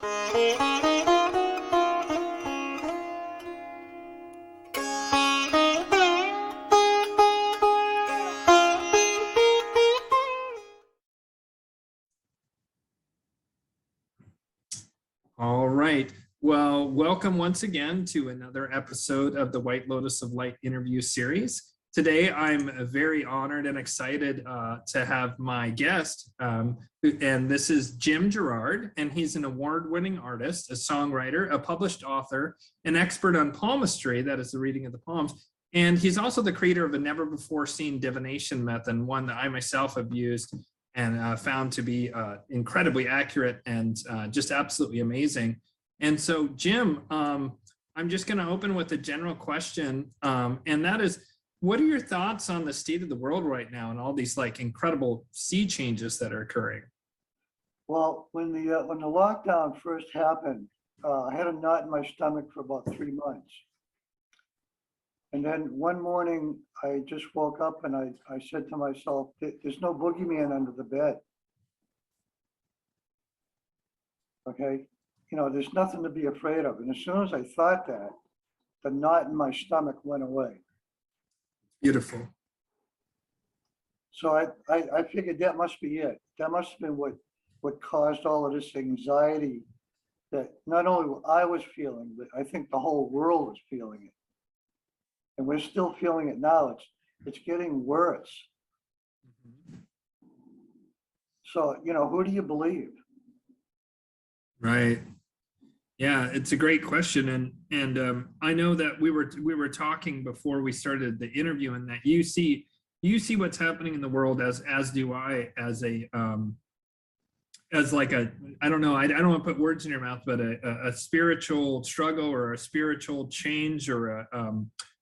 All right. Well, welcome once again to another episode of the White Lotus of Light interview series. Today, I'm very honored and excited to have my guest, and this is Jim Girouard, and he's an award-winning artist, a songwriter, a published author, an expert on palmistry, that is the reading of the palms, and he's also the creator of a never-before-seen divination method, one that I myself have used and found to be incredibly accurate and just absolutely amazing. And so, Jim, I'm just going to open with a general question, and that is, what are your thoughts on the state of the world right now and all these like incredible sea changes that are occurring? Well, when the lockdown first happened, I had a knot in my stomach for about 3 months. And then one morning, I just woke up and I said to myself, there's no boogeyman under the bed. Okay, you know, there's nothing to be afraid of. And as soon as I thought that, the knot in my stomach went away. Beautiful. So I figured that must be it. That must have been what caused all of this anxiety that not only I was feeling, but I think the whole world was feeling it. And we're still feeling it now. It's getting worse. So, you know, who do you believe? Right. Yeah, it's a great question, and I know that we were talking before we started the interview, and that you see what's happening in the world as do I, as like a, I don't know, I don't want to put words in your mouth, but a spiritual struggle or a spiritual change or a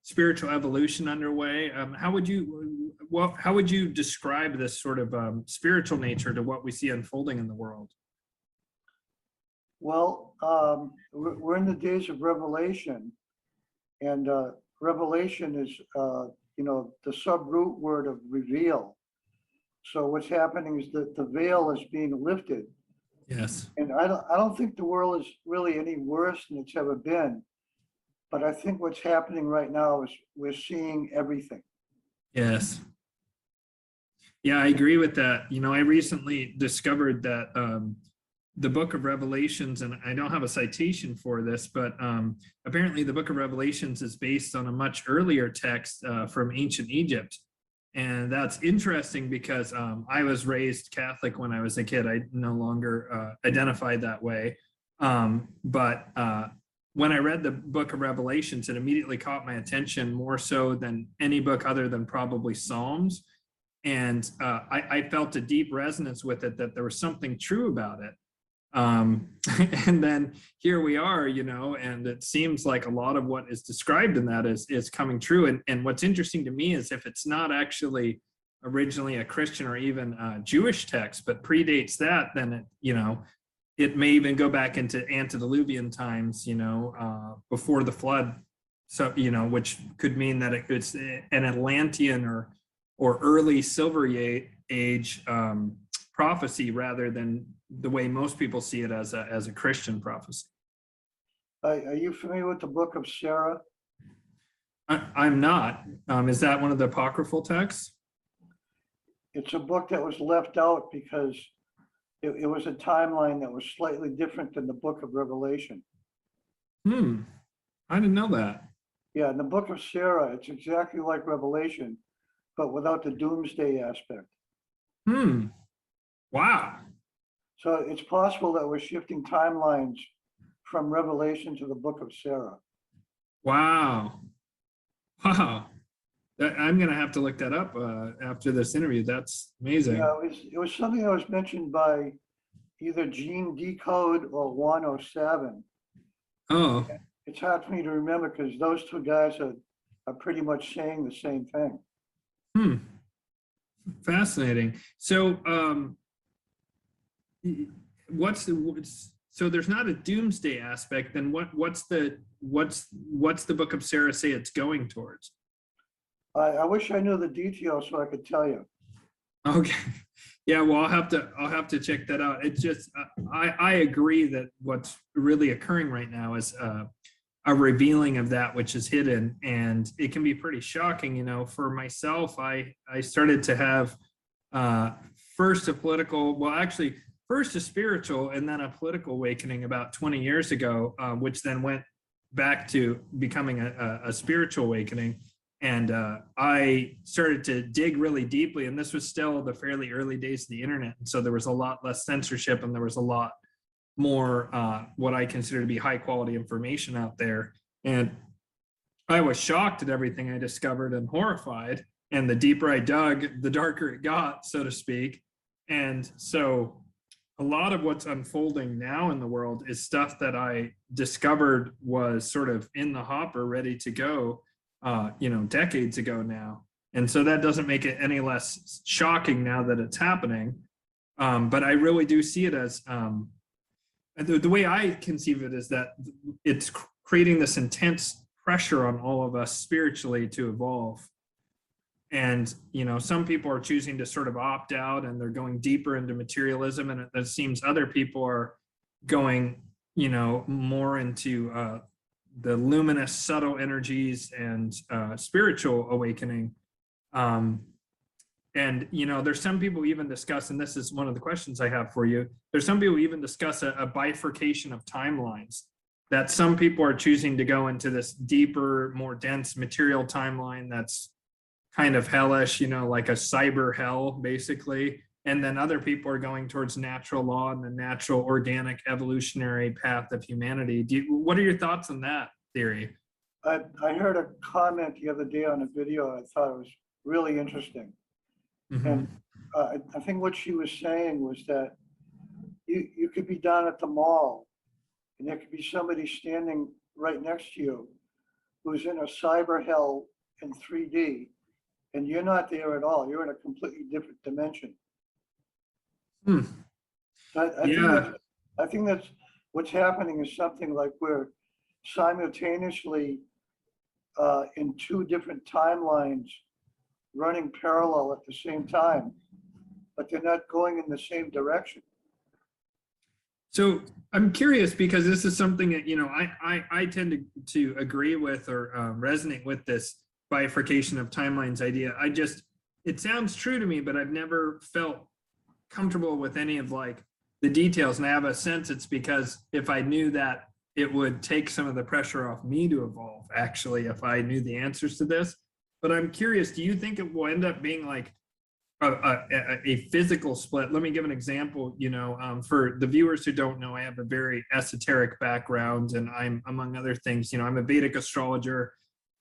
spiritual evolution underway. How would you describe this sort of spiritual nature to what we see unfolding in the world? Well, we're in the days of revelation, and revelation is, you know, the sub-root word of reveal. So what's happening is that the veil is being lifted. Yes. And I don't think the world is really any worse than it's ever been. But I think what's happening right now is we're seeing everything. Yes. Yeah, I agree with that. You know, I recently discovered that the Book of Revelations, and I don't have a citation for this, but apparently the Book of Revelations is based on a much earlier text from ancient Egypt. And that's interesting because I was raised Catholic when I was a kid. I no longer identify that way. But when I read the Book of Revelations, it immediately caught my attention more so than any book other than probably Psalms. And I felt a deep resonance with it, that there was something true about it. And then here we are, you know, and it seems like a lot of what is described in that is coming true. And what's interesting to me is if it's not actually originally a Christian or even a Jewish text, but predates that, then it, you know, it may even go back into antediluvian times, you know, before the flood. So, you know, which could mean that it's an Atlantean or early Silver Age prophecy rather than the way most people see it as a Christian prophecy. Are you familiar with the Book of Sarah? I'm not. Is that one of the apocryphal texts? It's a book that was left out because it was a timeline that was slightly different than the Book of Revelation. I didn't know that. Yeah, in the Book of Sarah, it's exactly like Revelation, but without the doomsday aspect. Wow. So it's possible that we're shifting timelines from Revelation to the Book of Sarah. Wow. Wow. I'm going to have to look that up after this interview. That's amazing. Yeah, it was something that was mentioned by either Gene Decode or 107. Oh. It's hard for me to remember because those two guys are pretty much saying the same thing. Fascinating. So so there's not a doomsday aspect, then what's the Book of Sarah say it's going towards? I wish I knew the details so I could tell you. Okay. Yeah, well, I'll have to check that out. It's just I agree that what's really occurring right now is a revealing of that which is hidden, and it can be pretty shocking. You know, for myself, I started to have uh, first a political, well, actually, first a spiritual, and then a political awakening about 20 years ago, which then went back to becoming a spiritual awakening. And I started to dig really deeply, and this was still the fairly early days of the internet. And so there was a lot less censorship, and there was a lot more what I consider to be high quality information out there. And I was shocked at everything I discovered and horrified. And the deeper I dug, the darker it got, so to speak. And so a lot of what's unfolding now in the world is stuff that I discovered was sort of in the hopper, ready to go, decades ago now. And so that doesn't make it any less shocking now that it's happening. But I really do see it as the way I conceive it is that it's creating this intense pressure on all of us spiritually to evolve. And, some people are choosing to sort of opt out, and they're going deeper into materialism. And it seems other people are going, more into the luminous, subtle energies and spiritual awakening. And, there's some people even discuss, and this is one of the questions I have for you. There's some people even discuss a bifurcation of timelines, that some people are choosing to go into this deeper, more dense material timeline that's kind of hellish, like a cyber hell, basically. And then other people are going towards natural law and the natural organic evolutionary path of humanity. What are your thoughts on that theory? I heard a comment the other day on a video. I thought it was really interesting. Mm-hmm. And I think what she was saying was that you could be down at the mall, and there could be somebody standing right next to you who's in a cyber hell in 3D, and you're not there at all. You're in a completely different dimension. Hmm. I think that's what's happening is something like we're simultaneously in two different timelines running parallel at the same time, but they're not going in the same direction. So I'm curious, because this is something that, I tend to agree with or resonate with this bifurcation of timelines idea. It sounds true to me, but I've never felt comfortable with any of like the details. And I have a sense it's because if I knew that, it would take some of the pressure off me to evolve, actually, if I knew the answers to this. But I'm curious, do you think it will end up being like a physical split? Let me give an example. For the viewers who don't know, I have a very esoteric background, and I'm, among other things, I'm a Vedic astrologer.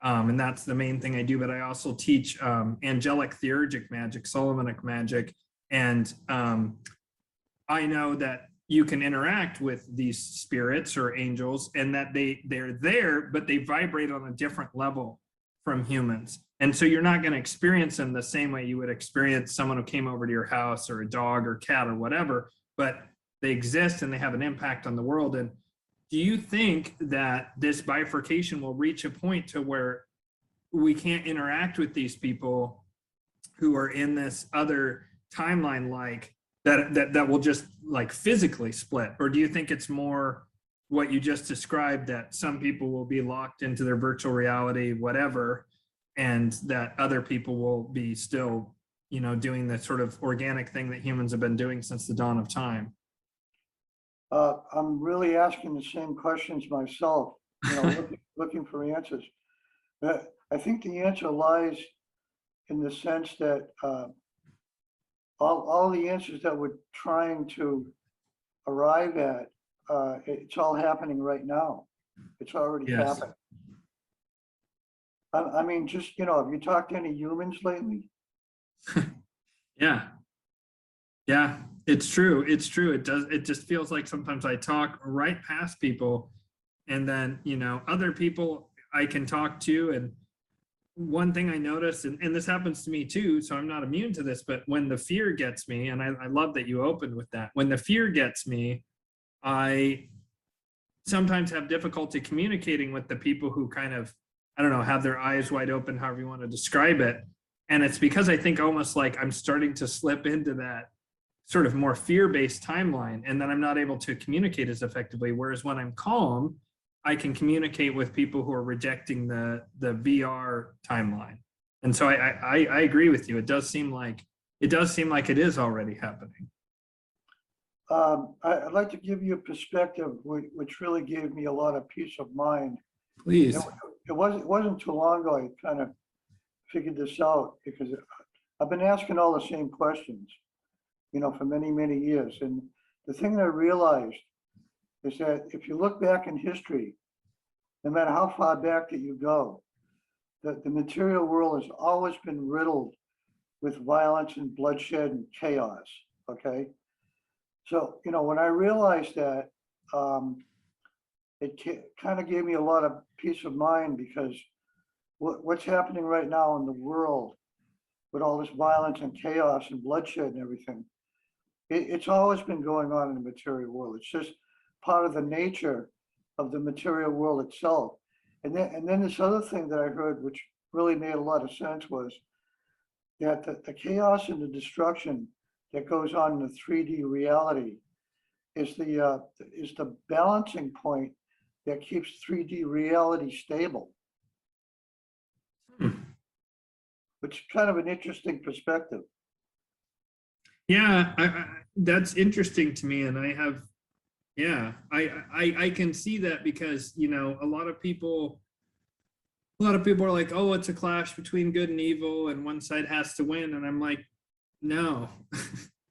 And that's the main thing I do, but I also teach angelic theurgic magic, Solomonic magic. And I know that you can interact with these spirits or angels, and that they're there, but they vibrate on a different level from humans. And so you're not going to experience them the same way you would experience someone who came over to your house, or a dog or cat or whatever, but they exist and they have an impact on the world. And do you think that this bifurcation will reach a point to where we can't interact with these people who are in this other timeline, like that will just like physically split? Or do you think it's more what you just described, that some people will be locked into their virtual reality, whatever, and that other people will be still, doing the sort of organic thing that humans have been doing since the dawn of time? I'm really asking the same questions myself, looking for answers. I think the answer lies in the sense that all the answers that we're trying to arrive at, it's all happening right now. It's already happened. I mean, just, have you talked to any humans lately? Yeah. It's true. It just feels like sometimes I talk right past people, and then, other people I can talk to. And one thing I noticed, and this happens to me too, so I'm not immune to this, but when the fear gets me, and I love that you opened with that, when the fear gets me, I sometimes have difficulty communicating with the people who kind of, I don't know, have their eyes wide open, however you want to describe it. And it's because I think almost like I'm starting to slip into that sort of more fear-based timeline, and then I'm not able to communicate as effectively. Whereas when I'm calm, I can communicate with people who are rejecting the VR timeline. And so I agree with you. It does seem like it is already happening. I'd like to give you a perspective which really gave me a lot of peace of mind. Please. It wasn't too long ago I kind of figured this out, because I've been asking all the same questions, for many, many years. And the thing that I realized is that if you look back in history, no matter how far back that you go, the material world has always been riddled with violence and bloodshed and chaos, okay? So, when I realized that, it kind of gave me a lot of peace of mind, because what's happening right now in the world with all this violence and chaos and bloodshed and everything, it's always been going on in the material world. It's just part of the nature of the material world itself. And then this other thing that I heard, which really made a lot of sense, was that the chaos and the destruction that goes on in the 3D reality is the balancing point that keeps 3D reality stable. Which is kind of an interesting perspective. Yeah, that's interesting to me, and I can see that, because a lot of people are like, oh, it's a clash between good and evil, and one side has to win, and I'm like, no,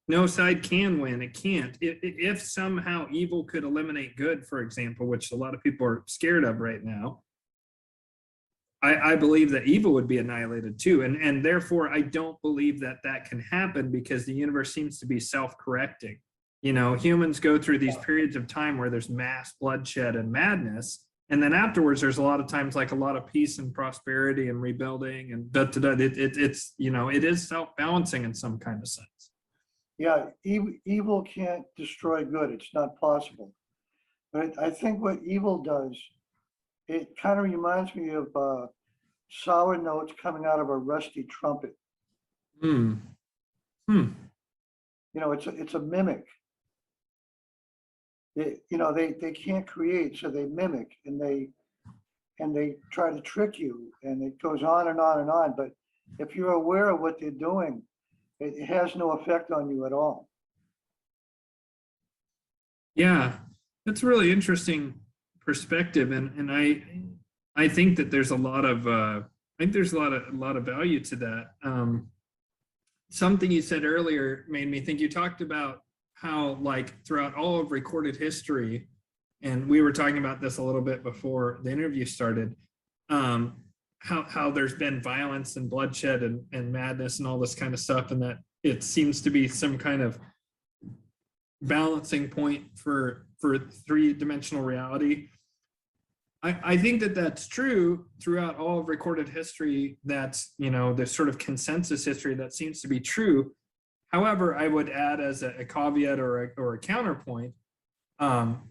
no side can win. It can't. If somehow evil could eliminate good, for example, which a lot of people are scared of right now, I believe that evil would be annihilated too. And therefore, I don't believe that can happen, because the universe seems to be self-correcting. Humans go through these periods of time where there's mass bloodshed and madness. And then afterwards, there's a lot of times like a lot of peace and prosperity and rebuilding, and it's, it is self-balancing in some kind of sense. Yeah, evil can't destroy good. It's not possible. But I think what evil does, it kind of reminds me of sour notes coming out of a rusty trumpet. It's a mimic. They can't create, so they mimic, and they try to trick you, and it goes on and on and on. But if you're aware of what they're doing, it has no effect on you at all. Yeah, that's a really interesting perspective, and I think that there's a lot of a lot of value to that. Something you said earlier made me think. You talked about how, like, throughout all of recorded history, and we were talking about this a little bit before the interview started, how there's been violence and bloodshed and madness and all this kind of stuff, and that it seems to be some kind of balancing point for three-dimensional reality. I think that that's true throughout all of recorded history. That's, the sort of consensus history that seems to be true. However, I would add as a caveat or a counterpoint, I'm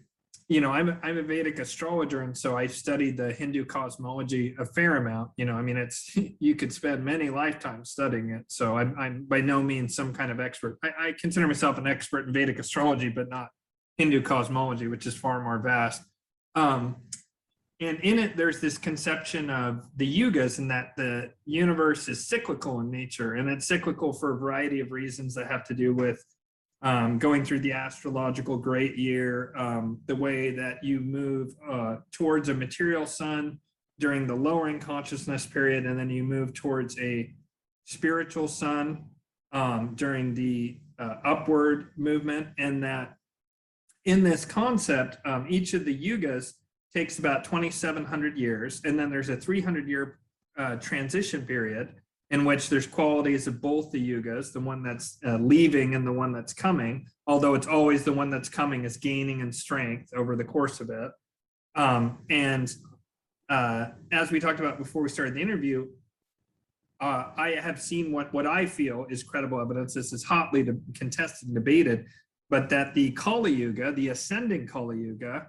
a Vedic astrologer, and so I studied the Hindu cosmology a fair amount. It's you could spend many lifetimes studying it. So I'm by no means some kind of expert. I consider myself an expert in Vedic astrology, but not Hindu cosmology, which is far more vast. And in it, there's this conception of the yugas, and that the universe is cyclical in nature, and it's cyclical for a variety of reasons that have to do with going through the astrological great year, the way that you move towards a material sun during the lowering consciousness period, and then you move towards a spiritual sun during the upward movement. And that in this concept, each of the yugas takes about 2,700 years, and then there's a 300-year transition period in which there's qualities of both the yugas, the one that's leaving and the one that's coming, although it's always the one that's coming is gaining in strength over the course of it. As we talked about before we started the interview, I have seen what I feel is credible evidence. This is hotly contested and debated, but that the Kali Yuga, the ascending Kali Yuga,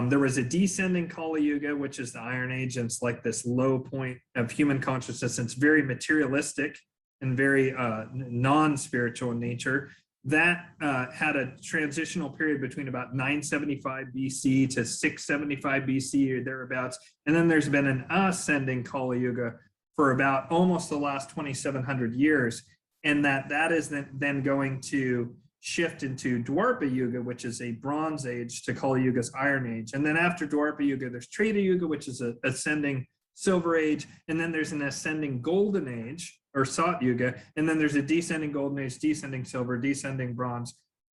there was a descending Kali Yuga, which is the Iron Age, and it's like this low point of human consciousness, and it's very materialistic. and very non-spiritual in nature. That had a transitional period between about 975 BC to 675 BC or thereabouts. And then there's been an ascending Kali Yuga for about almost the last 2,700 years. And that is then going to shift into Dwapara Yuga, which is a Bronze Age, to Kali Yuga's Iron Age. And then after Dwapara Yuga, there's Treta Yuga, which is an ascending Silver Age. And then there's an ascending Golden Age, or Sat Yuga. And then there's a descending Golden Age, descending Silver, descending Bronze,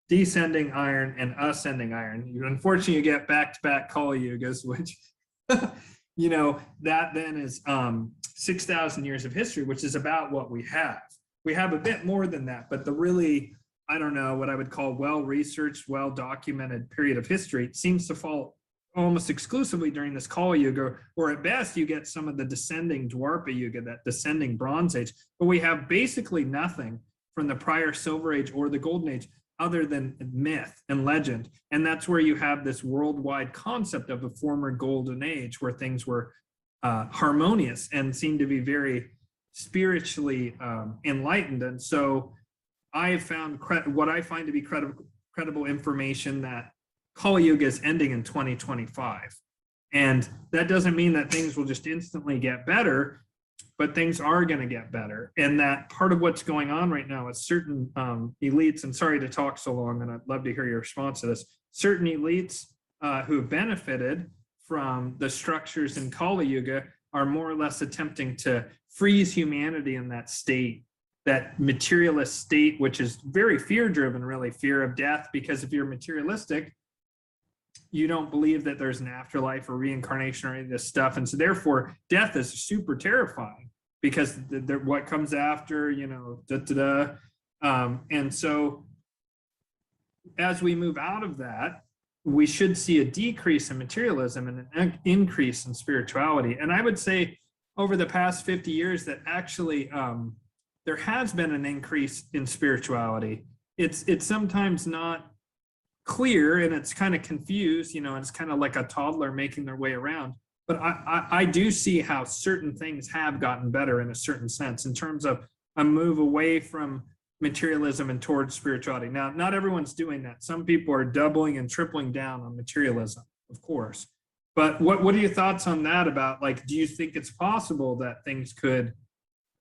descending Iron, and ascending Iron. Unfortunately, you get back-to-back Kali Yugas, which, you know, that then is 6,000 years of history, which is about what we have. We have a bit more than that, but the really, I don't know, what I would call well-researched, well-documented period of history seems to fall almost exclusively during this Kali Yuga, or at best you get some of the descending Dwapara Yuga, that descending Bronze Age, but we have basically nothing from the prior Silver Age or the Golden Age other than myth and legend. And that's where you have this worldwide concept of a former Golden Age where things were harmonious and seemed to be very spiritually enlightened. And so I have found what I find to be credible information that Kali Yuga is ending in 2025. And that doesn't mean that things will just instantly get better, but things are going to get better. And that part of what's going on right now is certain elites, and sorry to talk so long, and I'd love to hear your response to this, certain elites who have benefited from the structures in Kali Yuga are more or less attempting to freeze humanity in that state, that materialist state, which is very fear-driven, really, fear of death, because if you're materialistic, you don't believe that there's an afterlife or reincarnation or any of this stuff. And so therefore, death is super terrifying because what comes after, you know, and so as we move out of that, we should see a decrease in materialism and an increase in spirituality. And I would say over the past 50 years that actually there has been an increase in spirituality. It's sometimes not clear and it's kind of confused, you know, it's kind of like a toddler making their way around. But I do see how certain things have gotten better in a certain sense in terms of a move away from materialism and towards spirituality. Now, not everyone's doing that. Some people are doubling and tripling down on materialism, of course. But what are your thoughts on that about, like, do you think it's possible that things could,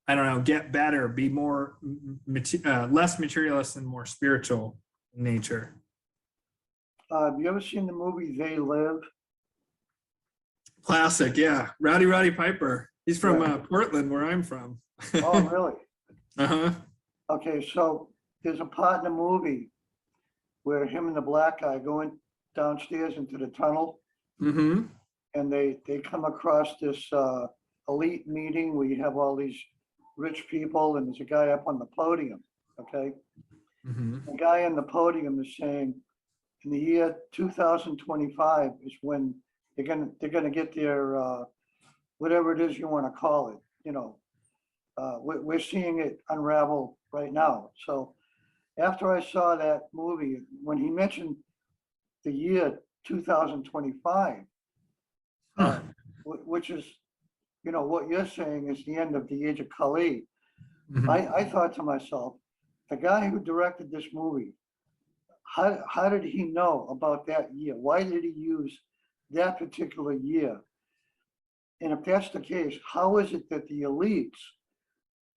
I don't know, get better, be more, less materialist and more spiritual in nature? Have you ever seen the movie They Live? Classic, yeah. Roddy Piper. He's from Portland, where I'm from. Oh, really? Uh-huh. Okay, so there's a part in the movie where him and the black guy going downstairs into the tunnel. Mm-hmm. And they come across this elite meeting where you have all these rich people and there's a guy up on the podium, okay? Mm-hmm. The guy on the podium is saying, in the year 2025 is when they're gonna get their whatever it is you want to call it. You know, we're seeing it unravel right now. So after I saw that movie, when he mentioned the year 2025, which is, you know, what you're saying is the end of the age of Kali. Mm-hmm. I thought to myself, the guy who directed this movie, how did he know about that year? Why did he use that particular year? And if that's the case, how is it that the elites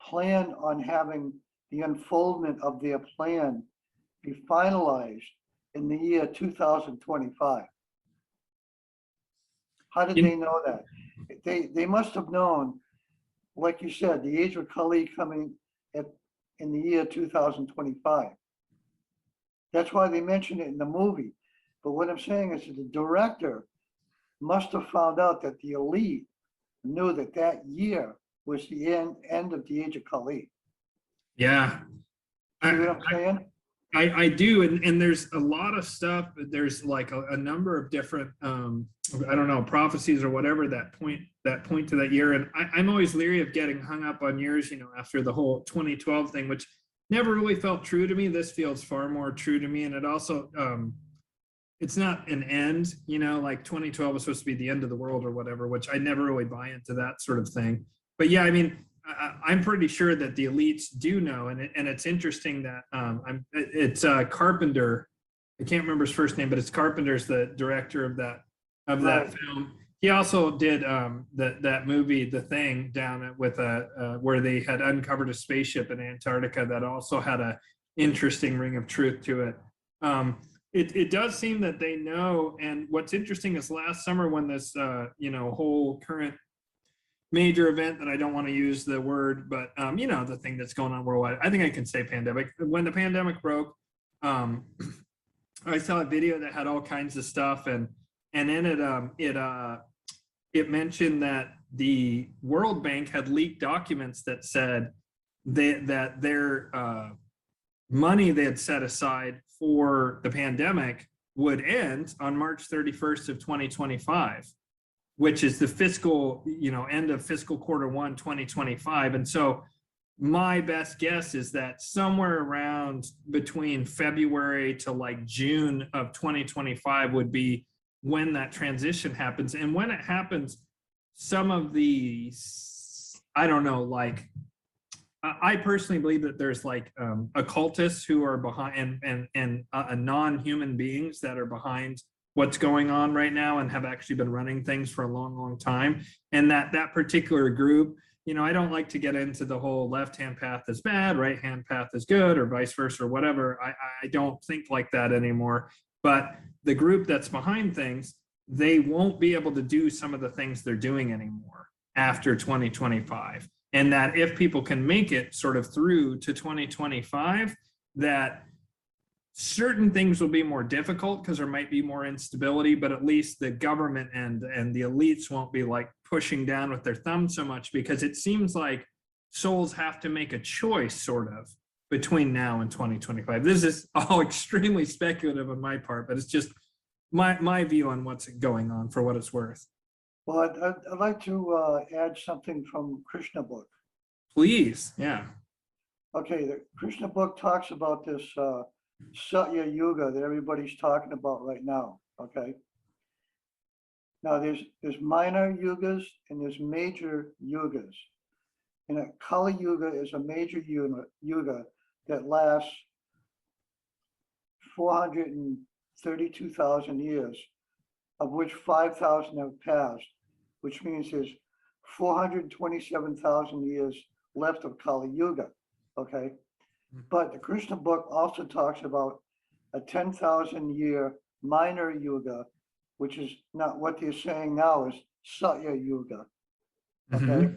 plan on having the unfoldment of their plan be finalized in the year 2025? How did they know that? They must have known, like you said, the age of Kali coming in the year 2025. That's why they mentioned it in the movie. But what I'm saying is that the director must have found out that the elite knew that that year was the end of the age of Kali. Yeah. See what I'm saying? I do, and there's a lot of stuff. There's like a number of different, I don't know, prophecies or whatever that point to that year. And I'm always leery of getting hung up on years, you know, after the whole 2012 thing, which never really felt true to me. This feels far more true to me. And it also, it's not an end, you know, like 2012 was supposed to be the end of the world or whatever, which I never really buy into that sort of thing. But yeah, I mean, I'm pretty sure that the elites do know, and it's interesting that it's Carpenter. I can't remember his first name, but it's Carpenter's the director of that Right. film. He also did that movie, The Thing, down with where they had uncovered a spaceship in Antarctica that also had a interesting ring of truth to it. It does seem that they know, and what's interesting is last summer when this whole current major event that I don't want to use the word, but the thing that's going on worldwide. I think I can say pandemic. When the pandemic broke, I saw a video that had all kinds of stuff, and then it mentioned that the World Bank had leaked documents that said that their money they had set aside for the pandemic would end on March 31st of 2025. Which is the fiscal, end of fiscal quarter 1, 2025. And so my best guess is that somewhere around between February to like June of 2025 would be when that transition happens. And when it happens, some of the, I don't know, like, I personally believe that there's like occultists who are behind and non-human beings that are behind what's going on right now and have actually been running things for a long, long time. And that particular group, I don't like to get into the whole left-hand path is bad, right-hand path is good, or vice versa, or whatever. I don't think like that anymore. But the group that's behind things, they won't be able to do some of the things they're doing anymore after 2025. And that if people can make it sort of through to 2025, that certain things will be more difficult because there might be more instability, but at least the government and the elites won't be like pushing down with their thumb so much, because it seems like souls have to make a choice sort of between now and 2025. This is all extremely speculative on my part, but it's just my view on what's going on for what it's worth. Well, I'd like to add something from Krishna book. Please, yeah. Okay, the Krishna book talks about this Satya Yuga that everybody's talking about right now, okay? Now there's minor yugas and there's major yugas. And a Kali Yuga is a major yuga that lasts 432,000 years, of which 5,000 have passed, which means there's 427,000 years left of Kali Yuga, okay? But the Krishna book also talks about a 10,000 year minor yuga, which is not what they're saying now is Satya Yuga. Okay.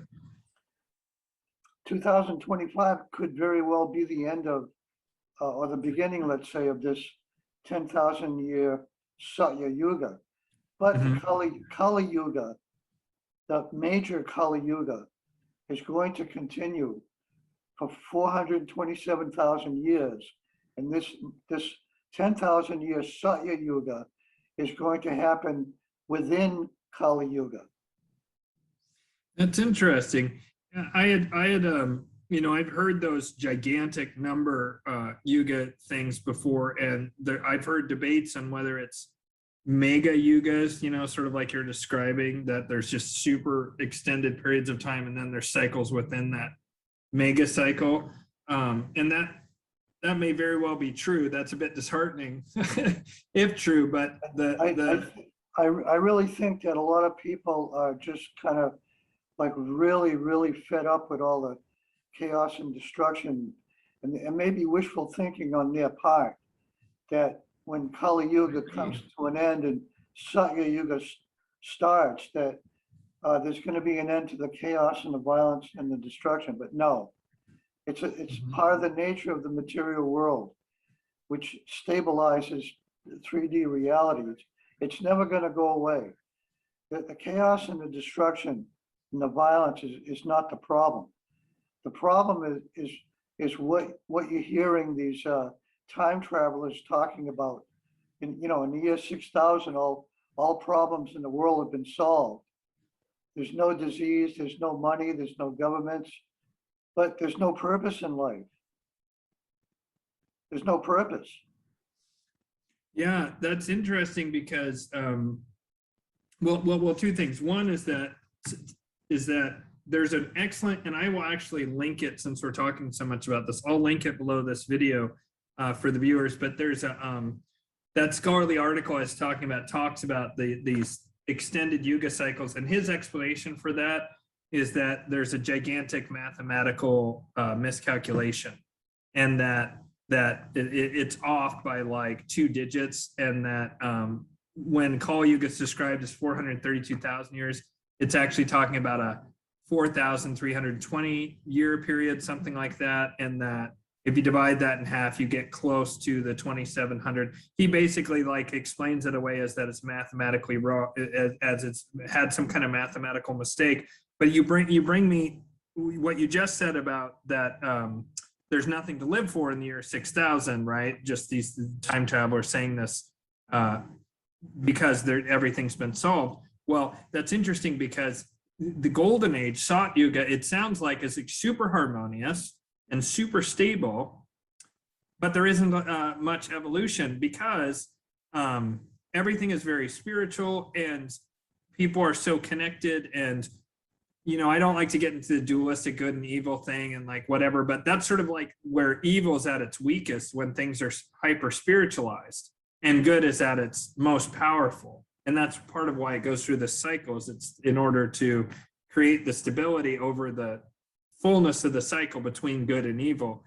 2025 could very well be the end of, or the beginning, let's say, of this 10,000 year Satya Yuga. But the Kali Yuga, the major Kali Yuga, is going to continue for 427,000 years. And this 10,000 year Satya Yuga is going to happen within Kali Yuga. That's interesting. I had I've heard those gigantic number yuga things before, and I've heard debates on whether it's mega yugas, sort of like you're describing, that there's just super extended periods of time, and then there's cycles within that mega cycle, and that may very well be true. That's a bit disheartening if true, but I really think that a lot of people are just kind of like really, really fed up with all the chaos and destruction, and maybe wishful thinking on their part, that when Kali Yuga comes to an end and Satya Yuga starts, that there's going to be an end to the chaos and the violence and the destruction. But no, it's part of the nature of the material world, which stabilizes 3D reality. It's never going to go away. The chaos and the destruction and the violence is not the problem. The problem is what you're hearing these time travelers talking about. In the year 6000, all problems in the world have been solved. There's no disease, there's no money, there's no governments, but there's no purpose in life. There's no purpose. Yeah, that's interesting because, well, two things. One is that there's an excellent, and I will actually link it since we're talking so much about this. I'll link it below this video for the viewers, but there's a, that scholarly article I was talking about talks about these extended Yuga cycles, and his explanation for that is that there's a gigantic mathematical miscalculation, and that it's off by like 2 digits, and that when Kali Yuga is described as 432,000 years, it's actually talking about a 4,320 year period, something like that, and that if you divide that in half, you get close to the 2,700. He basically like explains it away as that it's mathematically wrong, as it's had some kind of mathematical mistake. But you bring me what you just said about that. There's nothing to live for in the year 6,000, right? Just these time travelers saying this because everything's been solved. Well, that's interesting because the golden age, Sat Yuga, it sounds like is super harmonious and super stable, but there isn't much evolution because everything is very spiritual and people are so connected. And you know, I don't like to get into the dualistic good and evil thing and like whatever, but that's sort of like where evil is at its weakest, when things are hyper spiritualized, and good is at its most powerful. And that's part of why it goes through the cycles. It's in order to create the stability over the fullness of the cycle between good and evil.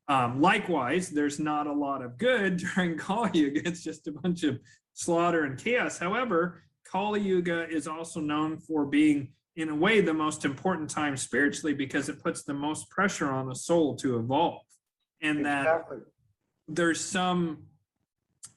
Likewise, there's not a lot of good during Kali Yuga. It's just a bunch of slaughter and chaos. However, Kali Yuga is also known for being, in a way, the most important time spiritually, because it puts the most pressure on the soul to evolve. And exactly. That there's some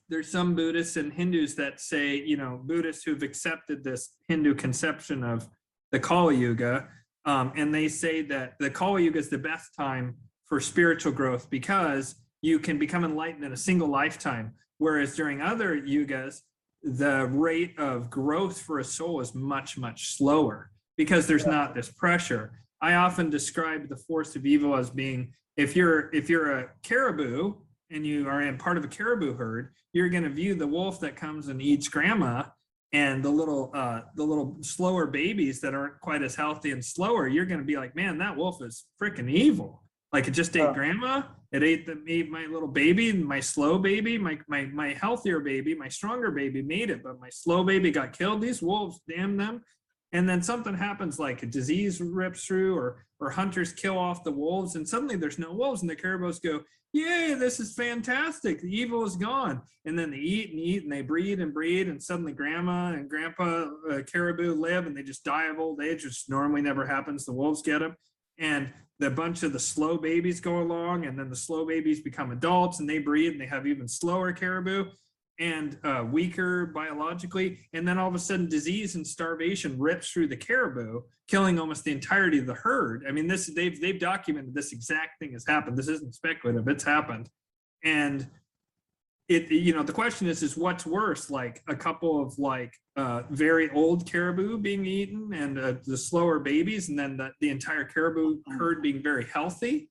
Buddhists and Hindus that say, you know, Buddhists who've accepted this Hindu conception of the Kali Yuga, and they say that the Kali Yuga is the best time for spiritual growth because you can become enlightened in a single lifetime, whereas during other yugas, the rate of growth for a soul is much, much slower because there's not this pressure. I often describe the force of evil as being, if you're a caribou and you are in part of a caribou herd, you're going to view the wolf that comes and eats grandma and the little slower babies that aren't quite as healthy and slower. You're going to be like, man, that wolf is freaking evil. Like, it just ate grandma. It ate my little baby, my slow baby, my healthier baby, my stronger baby made it, but my slow baby got killed. These wolves, damn them. And then something happens, like a disease rips through, or hunters kill off the wolves, and suddenly there's no wolves, and the caribous go, yay, this is fantastic. The evil is gone. And then they eat and eat, and they breed and breed, and suddenly grandma and grandpa caribou live, and they just die of old age, which normally never happens. The wolves get them. And the bunch of the slow babies go along, and then the slow babies become adults, and they breed, and they have even slower caribou and weaker biologically. And then all of a sudden, disease and starvation rips through the caribou, killing almost the entirety of the herd. I mean, they've documented this exact thing has happened. This isn't speculative, it's happened. And the question is what's worse, like a couple of very old caribou being eaten and the slower babies, and then the entire caribou herd being very healthy,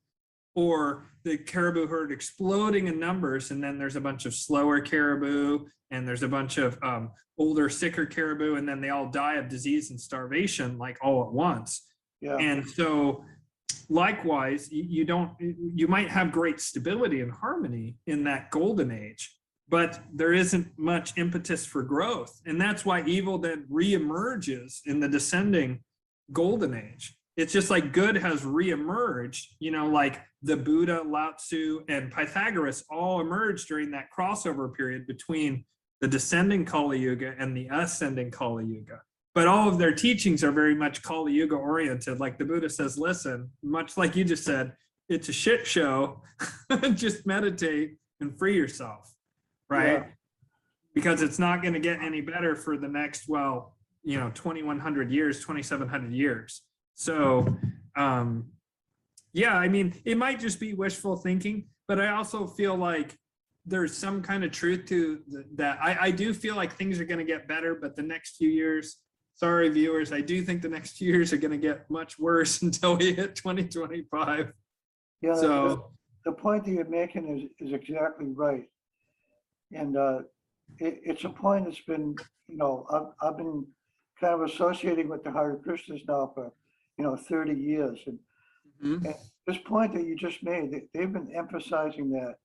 or the caribou herd exploding in numbers, and then there's a bunch of slower caribou, and there's a bunch of older, sicker caribou, and then they all die of disease and starvation, like all at once. Yeah. And so likewise, you might have great stability and harmony in that golden age, but there isn't much impetus for growth. And that's why evil then reemerges in the descending golden age. It's just like good has reemerged, like the Buddha, Lao Tzu, and Pythagoras all emerged during that crossover period between the descending Kali Yuga and the ascending Kali Yuga. But all of their teachings are very much Kali Yuga oriented. Like the Buddha says, listen, much like you just said, it's a shit show. Just meditate and free yourself, right? Yeah. Because it's not going to get any better for the next, 2,100 years, 2,700 years. So, I mean, it might just be wishful thinking, but I also feel like there's some kind of truth to that. I do feel like things are going to get better, but the next few years, sorry, viewers, I do think the next few years are going to get much worse until we hit 2025. Yeah, so the point that you're making is exactly right. And it's a point that's been, I've been kind of associating with the Hare Krishnas now for 30 years. And Mhm. this point that you just made, they've been emphasizing that.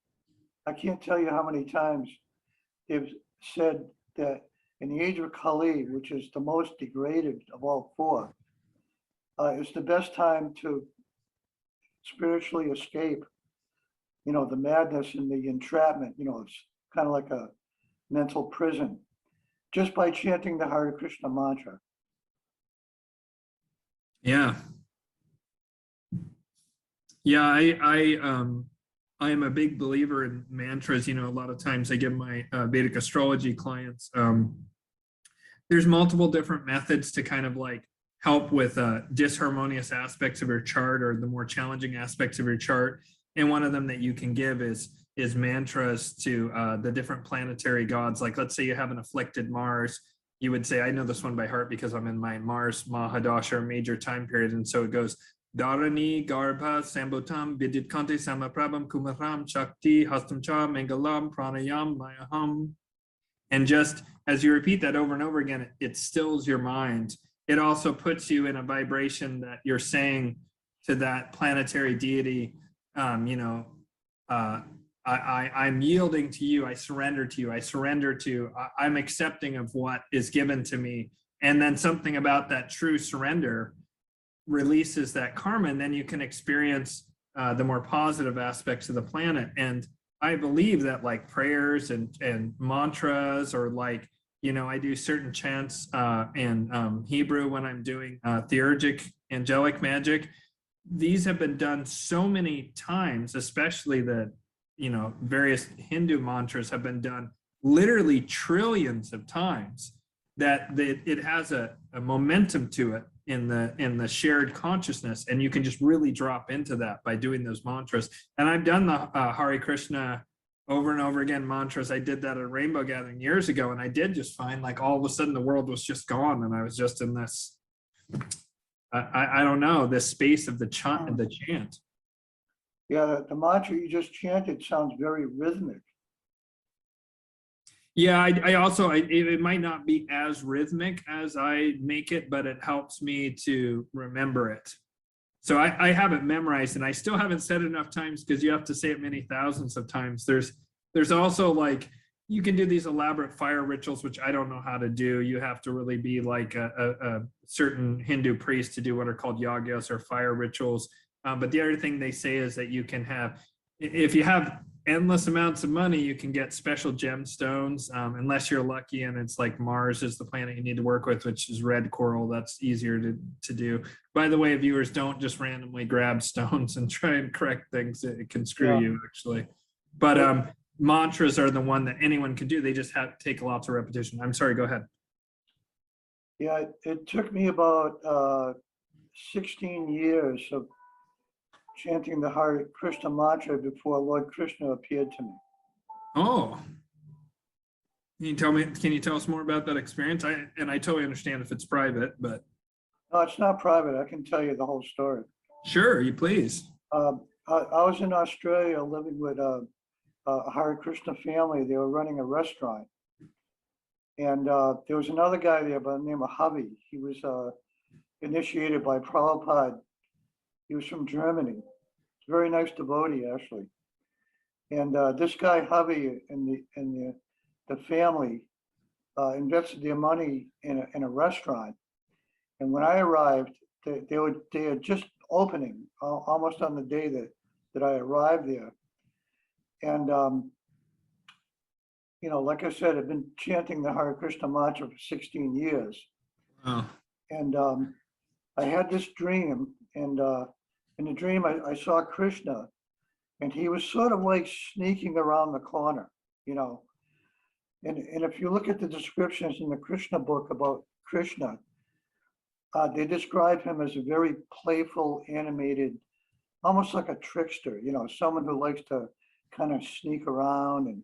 I can't tell you how many times they've said that in the age of Kali, which is the most degraded of all four, is the best time to spiritually escape, the madness and the entrapment. It's kind of like a mental prison, just by chanting the Hare Krishna mantra. Yeah. Yeah, I am a big believer in mantras. A lot of times I give my Vedic astrology clients, there's multiple different methods to kind of like help with disharmonious aspects of your chart or the more challenging aspects of your chart. And one of them that you can give is mantras to the different planetary gods. Like, let's say you have an afflicted Mars, you would say, I know this one by heart because I'm in my Mars Mahadasha major time period. And so it goes, Dharani Garbha Sambhutam Vidyut Kante Samaprabham Kumaram Shakti Hastam Cha Mangalam Pranayam Mayaham. And just as you repeat that over and over again, it stills your mind. It also puts you in a vibration that you're saying to that planetary deity, I'm yielding to you. I surrender to you. I'm accepting of what is given to me. And then something about that true surrender releases that karma, and then you can experience the more positive aspects of the planet. And I believe that like prayers and mantras, or like, I do certain chants in Hebrew when I'm doing theurgic angelic magic. These have been done so many times, especially the, various Hindu mantras have been done literally trillions of times, that it has a momentum to it in the shared consciousness, and you can just really drop into that by doing those mantras. And I've done the Hare Krishna over and over again mantras. I did that at a rainbow gathering years ago, and I did just find like all of a sudden the world was just gone, and I was just in this I don't know, this space of the chant. Yeah, the mantra you just chanted sounds very rhythmic. Yeah, I also, it might not be as rhythmic as I make it, but it helps me to remember it. So I have it memorized, and I still haven't said it enough times because you have to say it many thousands of times. There's also like, you can do these elaborate fire rituals, which I don't know how to do. You have to really be like a certain Hindu priest to do what are called yagyas or fire rituals. But the other thing they say is that you can have, if you have endless amounts of money, you can get special gemstones, unless you're lucky and it's like Mars is the planet you need to work with, which is red coral. That's easier to do. By the way, viewers, don't just randomly grab stones and try and correct things. It can screw you, actually. But mantras are the one that anyone can do. They just have to take lots of repetition. I'm sorry, go ahead. Yeah, it took me about 16 years of chanting the Hare Krishna mantra before Lord Krishna appeared to me. Oh, can you tell us more about that experience? I totally understand if it's private, but. No, it's not private. I can tell you the whole story. Sure, you please. I was in Australia living with a Hare Krishna family. They were running a restaurant. And there was another guy there by the name of Javi. He was initiated by Prabhupada. He was from Germany. Very nice devotee, actually. And this guy Javi and the family invested their money in a restaurant. And when I arrived, they were just opening almost on the day that I arrived there. And like I said, I've been chanting the Hare Krishna mantra for 16 years. Oh. And I had this dream, and in the dream, I saw Krishna, and he was sort of like sneaking around the corner, And if you look at the descriptions in the Krishna book about Krishna, they describe him as a very playful, animated, almost like a trickster, someone who likes to kind of sneak around and,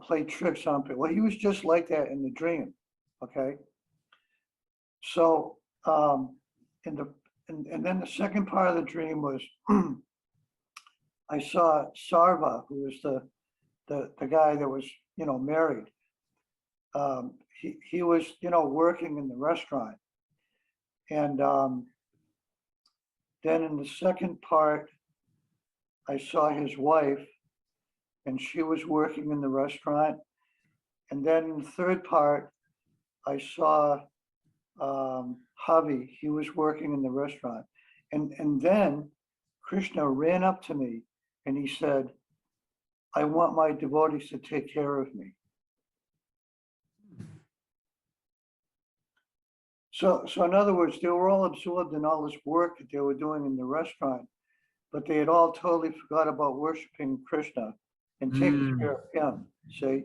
play tricks on people. Well, he was just like that in the dream, okay? So, and then the second part of the dream was, I saw Sarva, who was the guy that was, married. He was, working in the restaurant. And Then in the second part, I saw his wife, and she was working in the restaurant. And then in the third part, I saw Javi. He was working in the restaurant. And then Krishna ran up to me and he said, I want my devotees to take care of me. So in other words, they were all absorbed in all this work that they were doing in the restaurant, but they had all totally forgot about worshiping Krishna and taking care of him. See?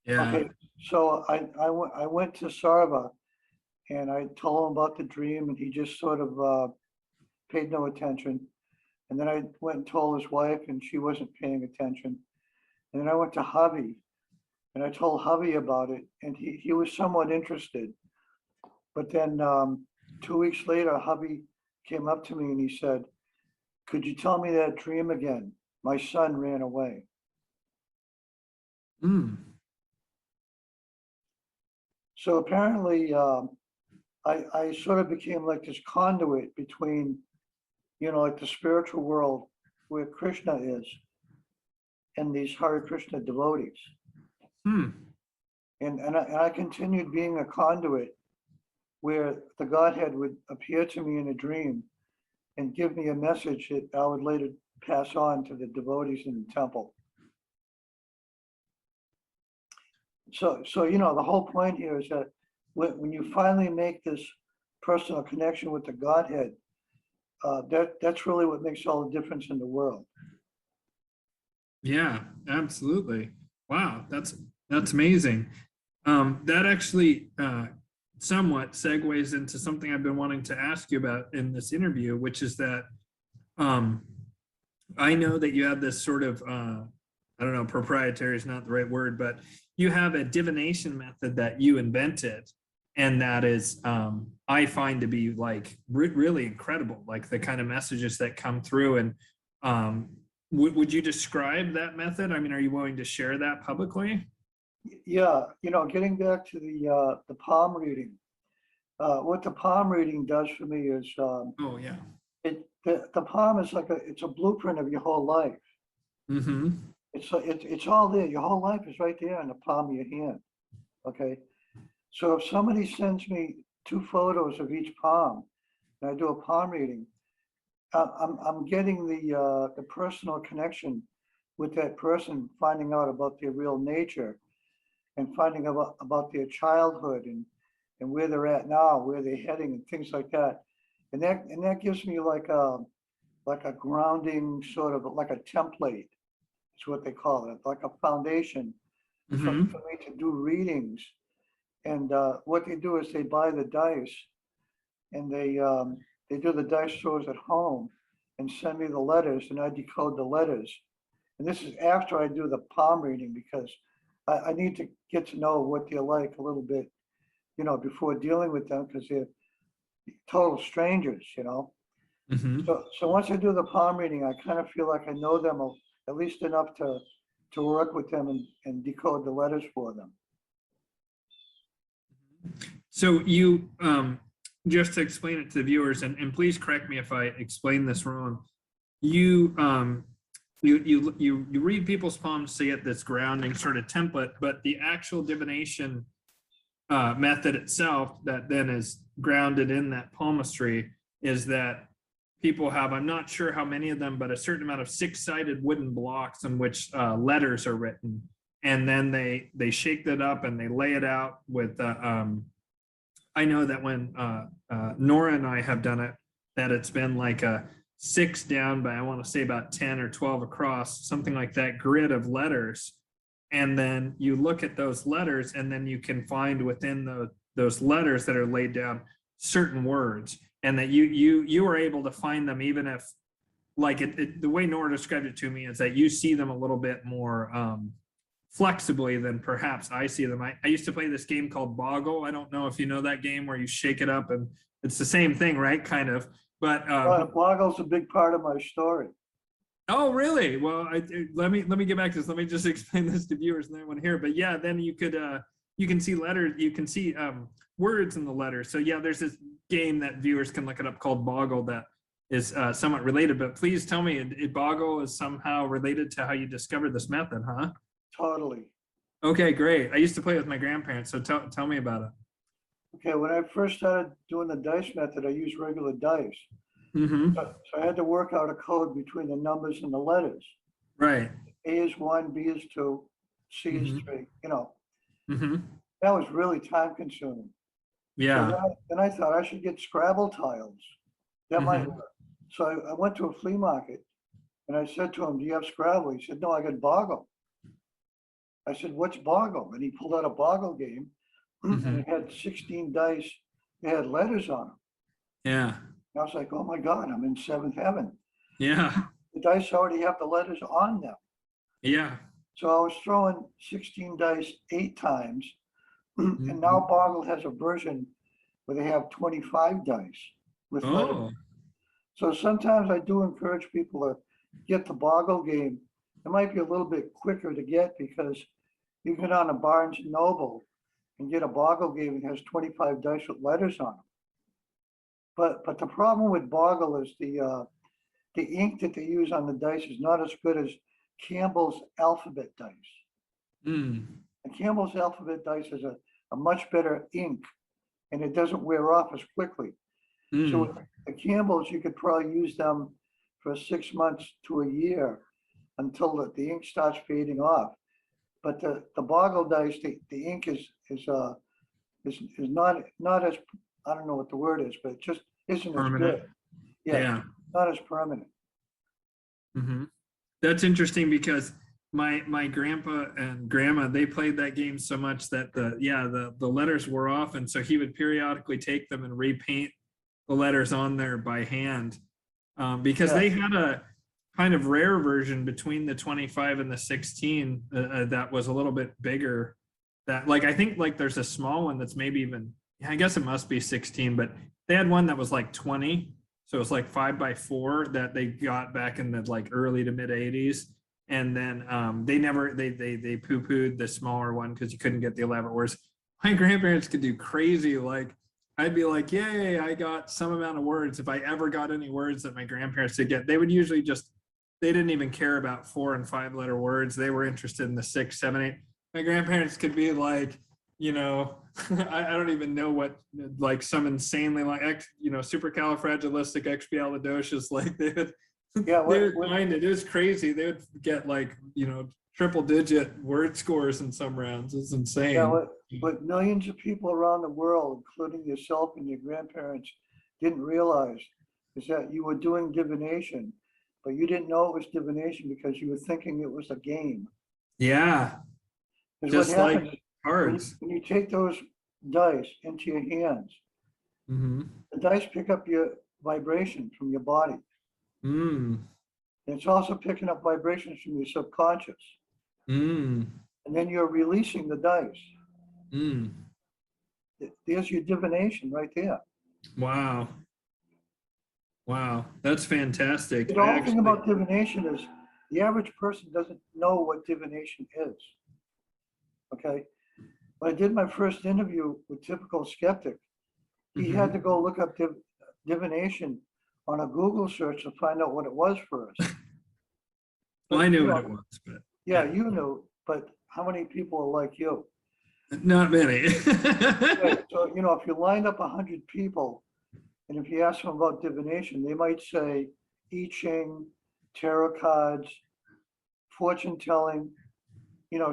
Yeah. Okay. So I went to Sarva and I told him about the dream, and he just sort of paid no attention. And then I went and told his wife, and she wasn't paying attention. And then I went to Javi, and I told Javi about it, and he was somewhat interested. But then 2 weeks later, Javi came up to me and he said, could you tell me that dream again? My son ran away. So apparently, I sort of became like this conduit between, like the spiritual world where Krishna is and these Hare Krishna devotees. And I continued being a conduit where the Godhead would appear to me in a dream and give me a message that I would later pass on to the devotees in the temple. So the whole point here is that when you finally make this personal connection with the Godhead, that's really what makes all the difference in the world. Yeah, absolutely. Wow, that's amazing. That actually somewhat segues into something I've been wanting to ask you about in this interview, which is that I know that you have this sort of, I don't know, proprietary is not the right word, but you have a divination method that you invented. And that is, I find to be like really incredible, like the kind of messages that come through. And would you describe that method? I mean, are you willing to share that publicly? Yeah, getting back to the palm reading, what the palm reading does for me is, Oh yeah. the palm is like it's a blueprint of your whole life. It's all there. Your whole life is right there in the palm of your hand. Okay. So if somebody sends me 2 photos of each palm, and I do a palm reading, I'm getting the personal connection with that person, finding out about their real nature, and finding about their childhood and where they're at now, where they're heading, and things like that. And that gives me like a grounding, sort of like a template. It's what they call it, like a foundation for me to do readings. And what they do is they buy the dice, and they do the dice throws at home and send me the letters, and I decode the letters. And this is after I do the palm reading, because I need to get to know what they're like a little bit, before dealing with them, because they're total strangers, So once I do the palm reading, I kind of feel like I know them at least enough to work with them and decode the letters for them. So you, just to explain it to the viewers, and please correct me if I explain this wrong, you read people's palms to get this grounding sort of template, but the actual divination method itself that then is grounded in that palmistry is that people have, I'm not sure how many of them, but a certain amount of 6-sided wooden blocks in which letters are written. And then they shake that up and they lay it out with, I know that when Nora and I have done it, that it's been like a 6 down by, I want to say about 10 or 12 across, something like that grid of letters. And then you look at those letters, and then you can find within those letters that are laid down certain words, and that you are able to find them, even if, like the way Nora described it to me is that you see them a little bit more flexibly than perhaps I see them. I used to play this game called Boggle. I don't know if you know that game, where you shake it up, and it's the same thing, right? Kind of. But Boggle's a big part of my story. Oh, really? Well, let me get back to this. Let me just explain this to viewers, and then I want to hear. But yeah, then you can see letters, you can see words in the letters. So yeah, there's this game that viewers can look it up called Boggle that is somewhat related, but please tell me, Boggle is somehow related to how you discovered this method, huh? Totally. Okay, great. I used to play with my grandparents, so tell me about it. Okay, when I first started doing the dice method, I used regular dice. Mm-hmm. So I had to work out a code between the numbers and the letters. Right. A is 1, B is 2, C is Mm-hmm. 3, you know. Mm-hmm. That was really time consuming. So Yeah. then I thought I should get Scrabble tiles. That might Mm-hmm. work. So I went to a flea market and I said to him, do you have Scrabble? He said, no, I got Boggle. I said, what's Boggle? And he pulled out a Boggle game Mm-hmm. and it had 16 dice. It had letters on them. Yeah. And I was like, oh my God, I'm in seventh heaven. Yeah. The dice already have the letters on them. Yeah. So I was throwing 16 dice 8 times. Mm-hmm. And now Boggle has a version where they have 25 dice with letters. Oh. So sometimes I do encourage people to get the Boggle game. It might be a little bit quicker to get because you get on a Barnes and Noble and get a Boggle game that has 25 dice with letters on them. But the problem with Boggle is the ink that they use on the dice is not as good as Campbell's alphabet dice. Mm. And Campbell's alphabet dice is a much better ink and it doesn't wear off as quickly. Mm. So with the Campbells, you could probably use them for 6 months to a year until the ink starts fading off. But the Boggle dice, the ink is not as, I don't know what the word is, but it just isn't Permanent. as good. Yeah, not as permanent. Mm-hmm. That's interesting because my grandpa and grandma, they played that game so much that the letters wore off, and so he would periodically take them and repaint the letters on there by hand, because they had a kind of rare version between the 25 and the 16 that was a little bit bigger. That, like, I think like there's a small one that's maybe even, I guess it must be 16, but they had one that was like 20. So it's like 5x4 that they got back in the like early to mid 80s. And then they poo-pooed the smaller one because you couldn't get the elaborate words. My grandparents could do crazy. Like, I'd be like, yay, I got some amount of words. If I ever got any words that my grandparents did get, they would usually they didn't even care about 4 and 5 letter words. They were interested in the 6, 7, 8. My grandparents could be like, I don't even know what, like some insanely like, supercalifragilisticexpialidocious, like they would find it. It was crazy. They would get like, triple digit word scores in some rounds. It's insane. Yeah, what millions of people around the world, including yourself and your grandparents, didn't realize is that you were doing divination, but you didn't know it was divination because you were thinking it was a game. Yeah. Just like cards. When you take those dice into your hands, the dice pick up your vibration from your body. And it's also picking up vibrations from your subconscious. And then you're releasing the dice. There's your divination right there. Wow. Wow, that's fantastic. The whole thing about divination is the average person doesn't know what divination is. Okay. When I did my first interview with Typical Skeptic, he had to go look up divination on a Google search to find out what it was first. Well, I knew what it was, but yeah, you knew, but how many people are like you? Not many. Right. So, if you lined up 100 people, and if you ask them about divination, they might say I Ching, tarot cards, fortune telling,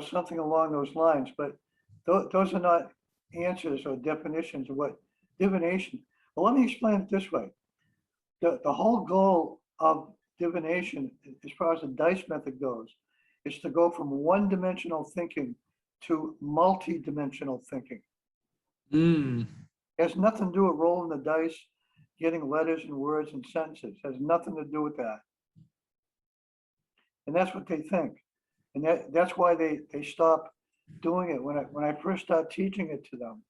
something along those lines. But those are not answers or definitions of what divination. Well, let me explain it this way. The whole goal of divination, as far as the dice method goes, is to go from one-dimensional thinking to multi-dimensional thinking. It has nothing to do with rolling the dice, getting letters and words and sentences. It has nothing to do with that. And that's what they think. And that's why they stop doing it. When I first started teaching it to them,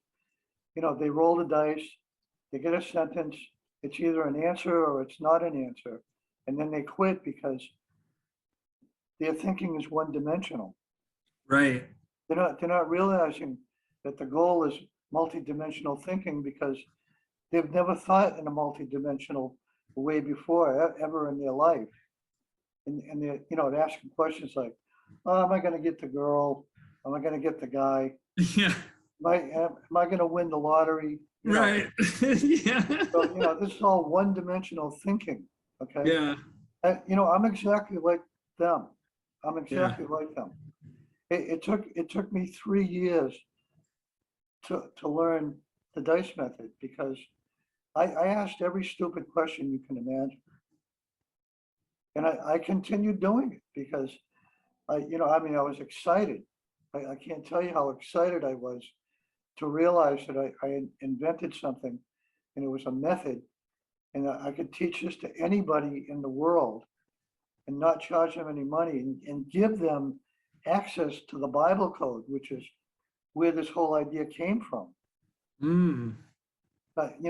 they roll the dice, they get a sentence, it's either an answer or it's not an answer. And then they quit because their thinking is one-dimensional. Right. They're not realizing that the goal is multi-dimensional thinking because they've never thought in a multi-dimensional way before ever in their life. And they're, you know, they're asking questions like, oh, am I going to get the girl? Am I going to get the guy? Yeah. Am I going to win the lottery? You know, Right. Yeah. so, you know, this is all one-dimensional thinking. Okay. Yeah. You know, I'm exactly like them. I'm Yeah. exactly like them. It took me 3 years to learn the dice method because I asked every stupid question you can imagine. And I continued doing it because you know, I mean, I was excited. I can't tell you how excited I was to realize that I had invented something and it was a method and I could teach this to anybody in the world and not charge them any money and give them access to the Bible code, which is where this whole idea came from. Mm. You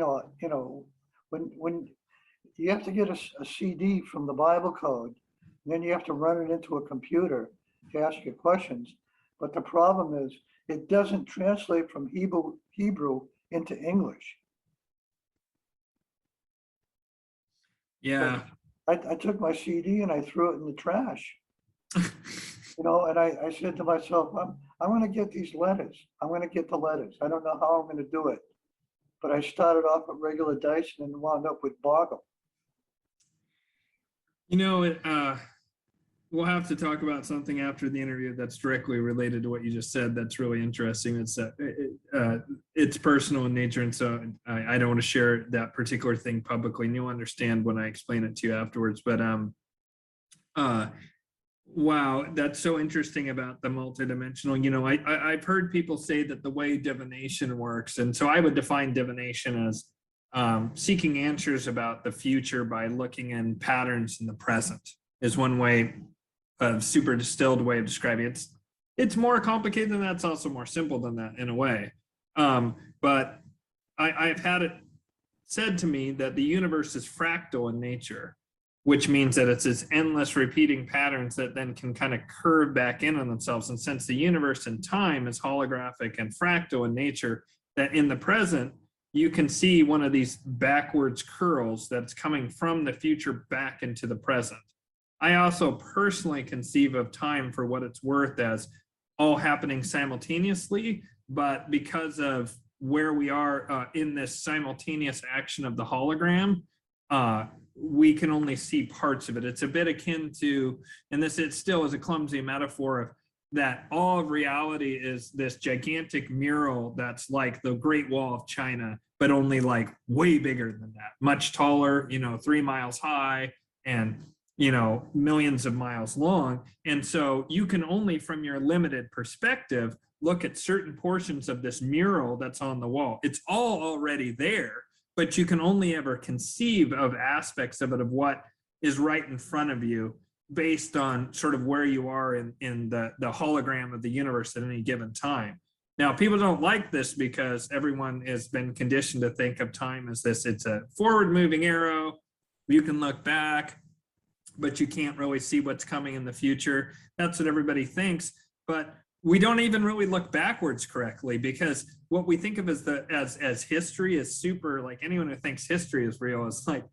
know, when you have to get a CD from the Bible code, and then you have to run it into a computer to ask you questions. But the problem is it doesn't translate from Hebrew into English. Yeah. I took my CD and I threw it in the trash. You know, and I said to myself, I'm going to get these letters. I'm going to get the letters. I don't know how I'm going to do it. But I started off with regular dice and then wound up with Boggle. You know, we'll have to talk about something after the interview that's directly related to what you just said. That's really interesting. It's personal in nature, and so I don't want to share that particular thing publicly. And you'll understand when I explain it to you afterwards. But wow, that's so interesting about the multidimensional. You know, I've heard people say that the way divination works, and so I would define divination as seeking answers about the future by looking in patterns in the present is one way, a super distilled way of describing it. It's more complicated than that. It's also more simple than that in a way. But I've had it said to me that the universe is fractal in nature, which means that it's this endless repeating patterns that then can kind of curve back in on themselves. And since the universe and time is holographic and fractal in nature, that in the present, you can see one of these backwards curls that's coming from the future back into the present. I also personally conceive of time, for what it's worth, as all happening simultaneously, but because of where we are in this simultaneous action of the hologram, we can only see parts of it. It's a bit akin to, and this it still is a clumsy metaphor of that all of reality is this gigantic mural that's like the Great Wall of China, but only like way bigger than that, much taller, you know, 3 miles high and, you know, millions of miles long. And so you can only, from your limited perspective, look at certain portions of this mural that's on the wall. It's all already there, but you can only ever conceive of aspects of it, of what is right in front of you, based on sort of where you are in the hologram of the universe at any given time. Now, people don't like this because everyone has been conditioned to think of time as this. It's a forward moving arrow. You can look back, but you can't really see what's coming in the future. That's what everybody thinks. But we don't even really look backwards correctly, because what we think of as history is super, like, anyone who thinks history is real is like,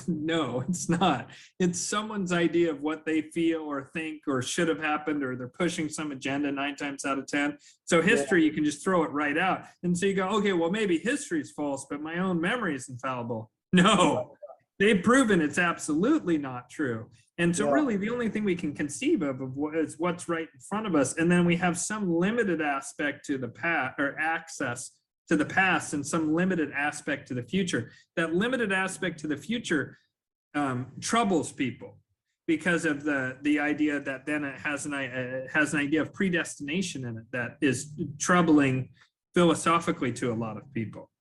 no, it's not. It's someone's idea of what they feel or think or should have happened, or they're pushing some agenda 9 times out of 10. So history, you can just throw it right out. And so you go, okay, well, maybe history is false, but my own memory is infallible. No, they've proven it's absolutely not true. And so really the only thing we can conceive of is what's right in front of us. And then we have some limited aspect to the past, or access to the past, and some limited aspect to the future. That limited aspect to the future troubles people, because of the idea that then it has an idea of predestination in it that is troubling philosophically to a lot of people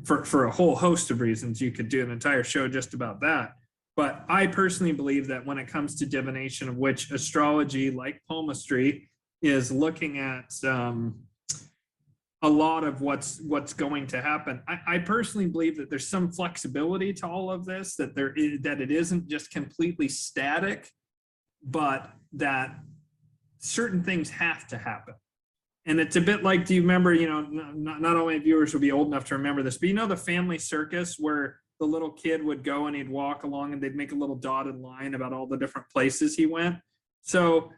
for a whole host of reasons. You could do an entire show just about that. But I personally believe that when it comes to divination, of which astrology, like palmistry, is looking at a lot of what's going to happen. I personally believe that there's some flexibility to all of this, that it isn't just completely static, but that certain things have to happen. And it's a bit like, do you remember, you know, not all my viewers will be old enough to remember this, but you know the family circus, where the little kid would go and he'd walk along and they'd make a little dotted line about all the different places he went. So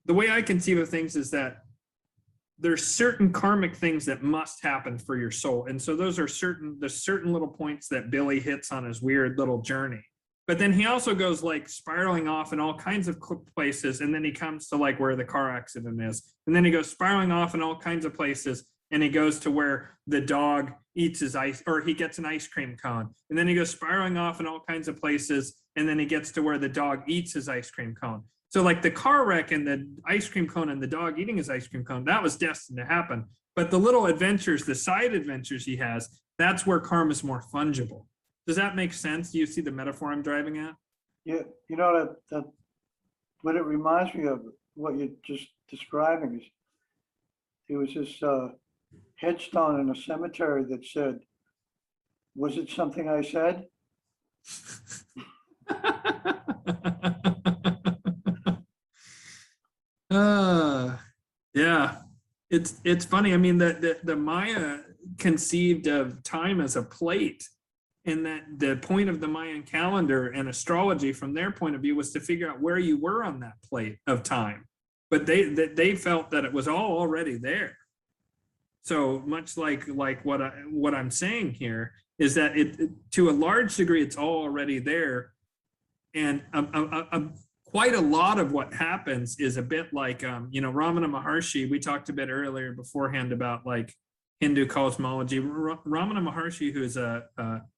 the way I conceive of things is that there's certain karmic things that must happen for your soul. And so those are there's certain little points that Billy hits on his weird little journey. But then he also goes like spiraling off in all kinds of places. And then he comes to like where the car accident is. And then he goes spiraling off in all kinds of places. And he goes to where the dog eats his ice, or he gets an ice cream cone. And then he goes spiraling off in all kinds of places. And then he gets to where the dog eats his ice cream cone. So like the car wreck and the ice cream cone and the dog eating his ice cream cone, that was destined to happen. But the little adventures, the side adventures he has, that's where karma is more fungible. Does that make sense? Do you see the metaphor I'm driving at? Yeah, you know, that what it reminds me of, what you're just describing, is there was this headstone in a cemetery that said, "Was it something I said?" Yeah, it's funny. I mean, the Maya conceived of time as a plate, and that the point of the Mayan calendar and astrology from their point of view was to figure out where you were on that plate of time. But they felt that it was all already there. So much like what I'm saying here is that it to a large degree it's all already there, and quite a lot of what happens is a bit like Ramana Maharshi. We talked a bit earlier beforehand about like Hindu cosmology. Ramana Maharshi, who is a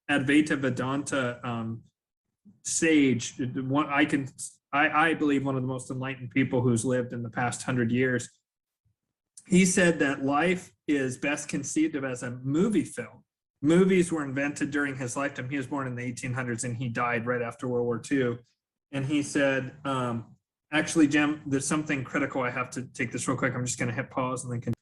Advaita Vedanta sage, I believe one of the most enlightened people who's lived in the past 100 years. He said that life is best conceived of as a movie film. Movies were invented during his lifetime. He was born in the 1800s and he died right after World War II. And he said, actually, Jim, there's something critical. I have to take this real quick. I'm just going to hit pause and then continue.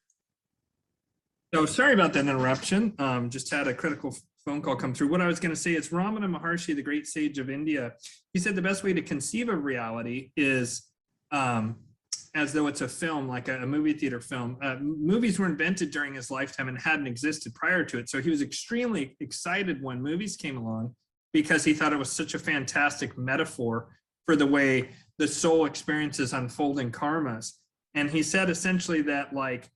So sorry about that interruption. Just had a critical phone call come through. What I was going to say is Ramana Maharshi, the great sage of India, he said the best way to conceive of reality is as though it's a film, like a movie theater film. Movies were invented during his lifetime and hadn't existed prior to it. So he was extremely excited when movies came along because he thought it was such a fantastic metaphor for the way the soul experiences unfolding karmas. And he said essentially that like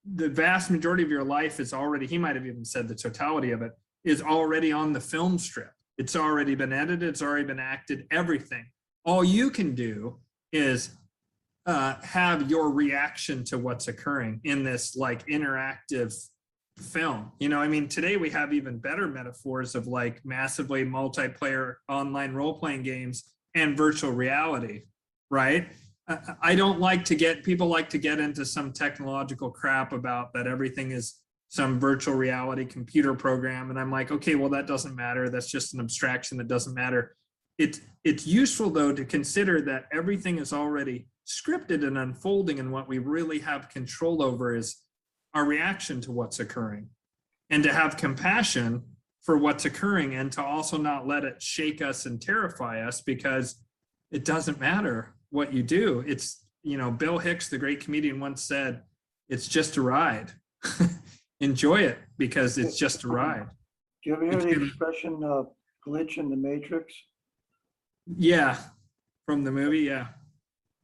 the vast majority of your life is already, he might have even said the totality of it, is already on the film strip. It's already been edited, it's already been acted, everything. All you can do is have your reaction to what's occurring in this like interactive film. I mean, today we have even better metaphors of like massively multiplayer online role-playing games and virtual reality, right? I don't like to people like to get into some technological crap about that everything is some virtual reality computer program. And I'm like, okay, well, that doesn't matter. That's just an abstraction that doesn't matter. It's useful though to consider that everything is already scripted and unfolding, and what we really have control over is our reaction to what's occurring, and to have compassion for what's occurring, and to also not let it shake us and terrify us, because it doesn't matter what you do. It's, Bill Hicks, the great comedian, once said, it's just a ride. Enjoy it because it's just a ride. Do you ever hear the expression glitch in the Matrix? Yeah, from the movie, yeah.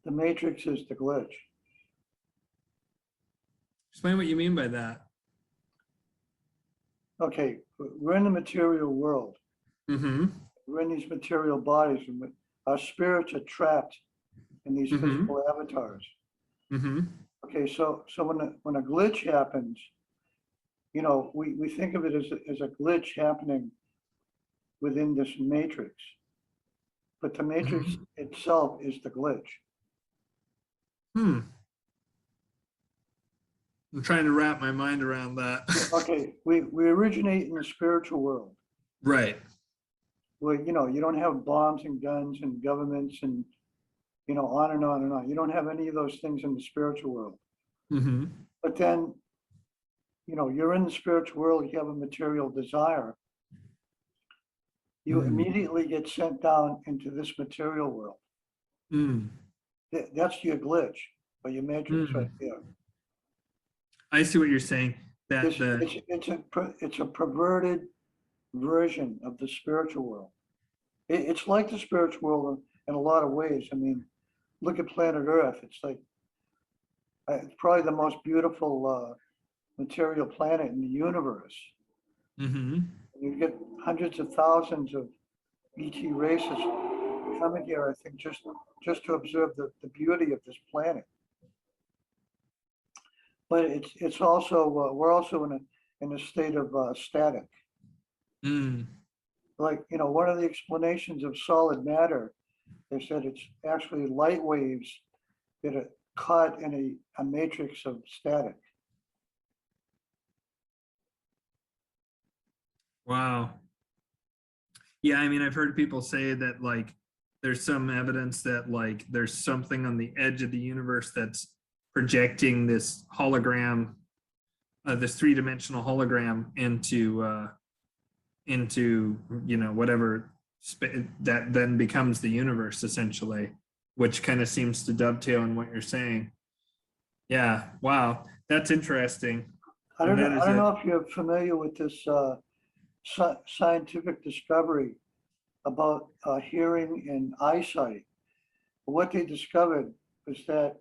The Matrix is the glitch. Explain what you mean by that. Okay, we're in the material world. Mm-hmm. We're in these material bodies, and our spirits are trapped in these physical avatars. Mm-hmm. Okay, so when a glitch happens, we think of it as a glitch happening within this matrix, but the matrix itself is the glitch. I'm trying to wrap my mind around that. Okay, we originate in the spiritual world. Right. Where, you don't have bombs and guns and governments and, on and on and on. You don't have any of those things in the spiritual world. Mm-hmm. But then, you're in the spiritual world, you have a material desire. You immediately get sent down into this material world. That's your glitch, or your matrix right there. I see what you're saying. It's a perverted version of the spiritual world. It's like the spiritual world in a lot of ways. I mean, look at planet Earth. It's like, it's probably the most beautiful material planet in the universe. Mm-hmm. You get hundreds of thousands of ET races coming here, I think, just to observe the beauty of this planet. But it's also, we're also in a state of static. Mm. Like, you know, one of the explanations of solid matter, they said it's actually light waves that are caught in a matrix of static. Wow. Yeah, I mean, I've heard people say that like there's some evidence that like there's something on the edge of the universe that's projecting this hologram, this three-dimensional hologram into you know whatever that then becomes the universe essentially, which kind of seems to dovetail in what you're saying. Yeah, wow, that's interesting. I don't And know, that I don't is know if you're familiar with this scientific discovery about hearing and eyesight. What they discovered was that,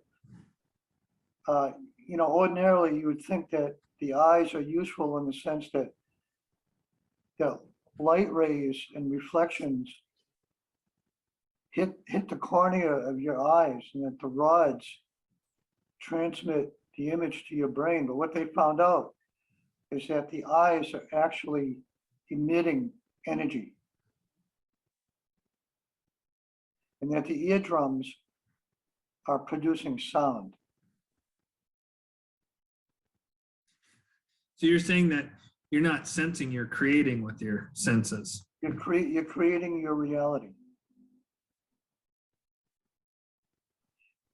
you know, ordinarily you would think that the eyes are useful in the sense that the light rays and reflections hit the cornea of your eyes and that the rods transmit the image to your brain. But what they found out is that the eyes are actually emitting energy, and that the eardrums are producing sound. so you're saying that you're not sensing, you're creating with your senses. You're creating your reality.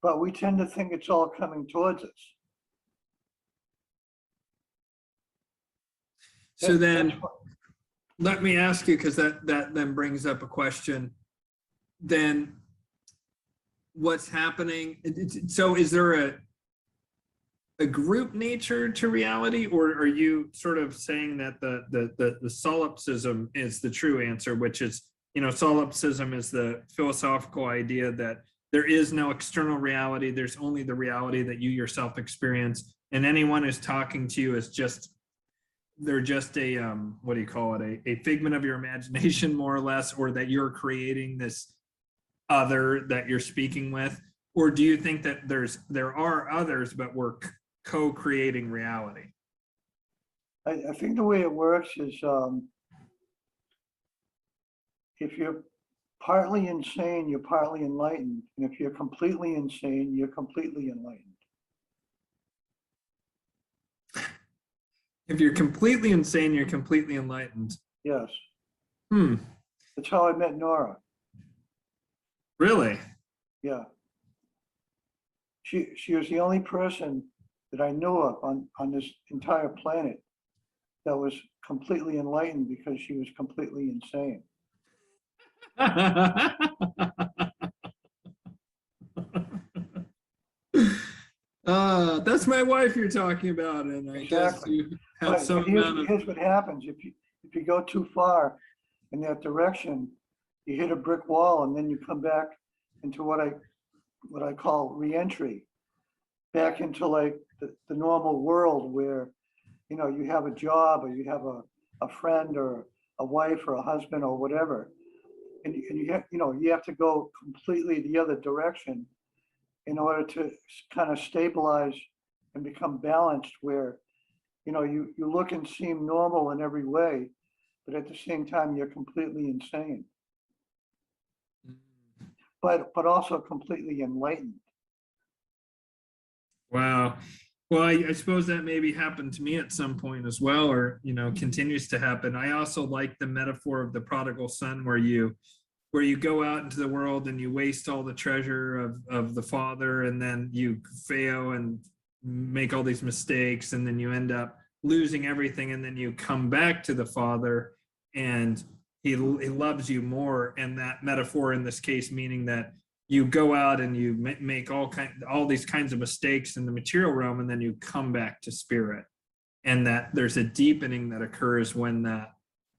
But we tend to think it's all coming towards us. So then let me ask you, because that then brings up a question. Then what's happening? So is there a group nature to reality, or are you sort of saying that the solipsism is the true answer, which is, you know, solipsism is the philosophical idea that there is no external reality, there's only the reality that you yourself experience, and anyone who's talking to you is just, they're just a what do you call it, a figment of your imagination, more or less, or that you're creating this other that you're speaking with? Or do you think that there are others, but we're co-creating reality? I think the way it works is if you're partly insane, you're partly enlightened. And if you're completely insane, you're completely enlightened. If you're completely insane, you're completely enlightened. Yes. Hmm. That's how I met Nora. Really? Yeah. She was the only person that I knew of on this entire planet that was completely enlightened, because she was completely insane. That's my wife you're talking about, and I guess Exactly. you have But some amount of. here's what happens. If you go too far in that direction, you hit a brick wall, and then you come back into what I call reentry, back into like the normal world where, you know, you have a job, or you have a friend or a wife or a husband or whatever. And you have to go completely the other direction in order to kind of stabilize and become balanced, where, you know, you look and seem normal in every way, but at the same time, you're completely insane, but also completely enlightened. Wow. Well, I suppose that maybe happened to me at some point as well, or, you know, continues to happen. I also like the metaphor of the prodigal son, where you go out into the world and you waste all the treasure of the father, and then you fail and make all these mistakes, and then you end up losing everything, and then you come back to the father and he loves you more. And that metaphor in this case meaning that you go out and you make all these kinds of mistakes in the material realm, and then you come back to spirit, and that there's a deepening that occurs when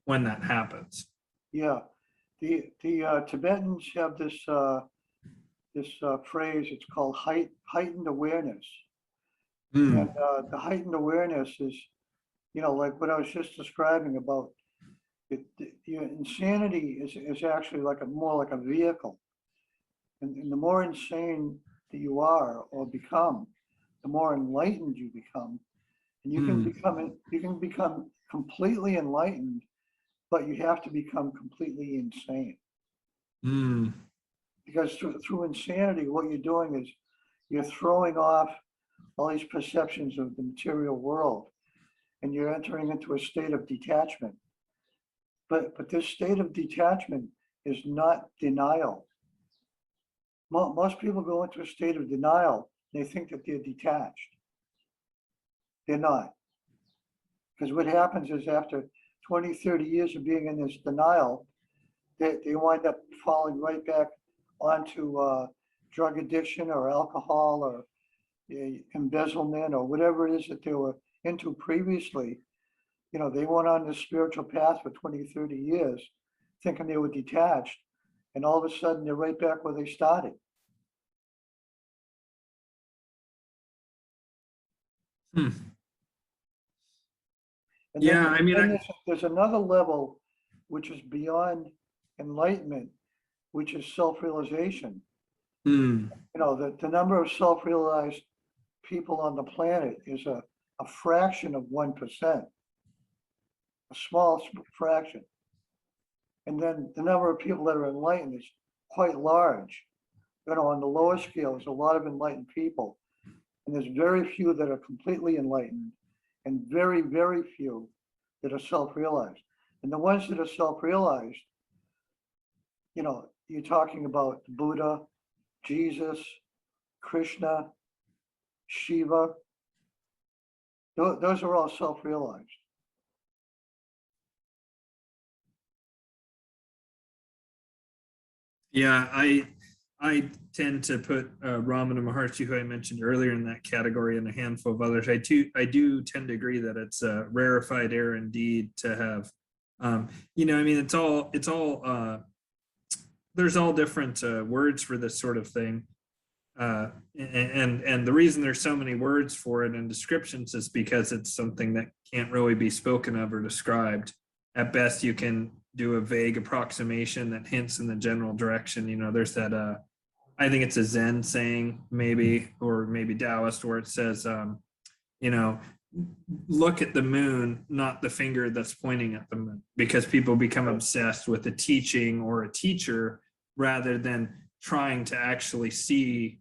when that happens. Yeah, the Tibetans have this phrase. It's called heightened awareness, and the heightened awareness is, like what I was just describing about it. Insanity is actually more like a vehicle, and the more insane that you are or become, the more enlightened you become, and you can become completely enlightened, but you have to become completely insane. Because through insanity, what you're doing is you're throwing off all these perceptions of the material world, and you're entering into a state of detachment. But this state of detachment is not denial. Most people go into a state of denial. They think that they're detached. They're not. Because what happens is after 20, 30 years of being in this denial, they wind up falling right back onto drug addiction or alcohol or embezzlement or whatever it is that they were into previously. They went on this spiritual path for 20, 30 years thinking they were detached, and all of a sudden they're right back where they started. And yeah, there's another level which is beyond enlightenment, which is self-realization. The number of self-realized people on the planet is a fraction of 1%, a small fraction. And then the number of people that are enlightened is quite large. On the lower scale, there's a lot of enlightened people, and there's very few that are completely enlightened, and very, very few that are self-realized. And the ones that are self-realized, you're talking about Buddha, Jesus, Krishna, Shiva. Those are all self-realized. Yeah, I tend to put Ramana Maharshi, who I mentioned earlier, in that category, and a handful of others. I do tend to agree that it's a rarefied air indeed to have. It's all there's all different words for this sort of thing, and the reason there's so many words for it and descriptions is because it's something that can't really be spoken of or described. At best, you can do a vague approximation that hints in the general direction. There's that I think it's a Zen saying, maybe, or maybe Taoist, where it says, look at the moon, not the finger that's pointing at the moon, because people become obsessed with a teaching or a teacher rather than trying to actually see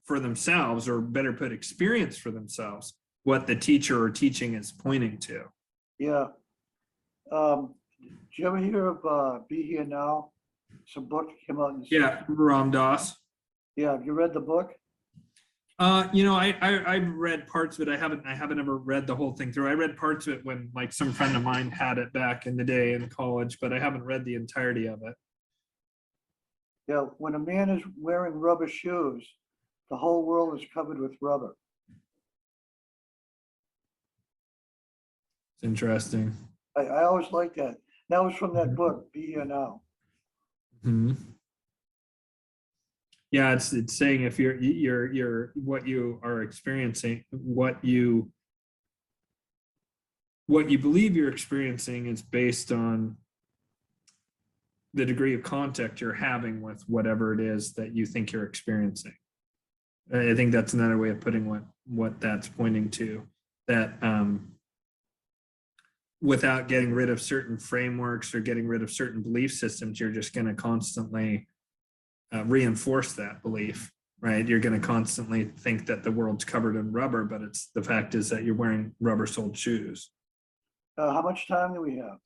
for themselves, or better put, experience for themselves what the teacher or teaching is pointing to. Yeah. Did you ever hear of Be Here Now? It's a book that came out in the Ram Dass. Yeah, have you read the book? I've read parts of it. I haven't ever read the whole thing through. I read parts of it when some friend of mine had it back in the day in college, but I haven't read the entirety of it. Yeah, when a man is wearing rubber shoes, the whole world is covered with rubber. It's interesting. I always like that. That was from that book, Be Here Now. Mm-hmm. Yeah, it's saying if you're what you are experiencing, what you believe you're experiencing is based on the degree of contact you're having with whatever it is that you think you're experiencing. I think that's another way of putting what that's pointing to, that without getting rid of certain frameworks or getting rid of certain belief systems, you're just going to constantly reinforce that belief, right? You're going to constantly think that the world's covered in rubber, but the fact is that you're wearing rubber-soled shoes. How much time do we have?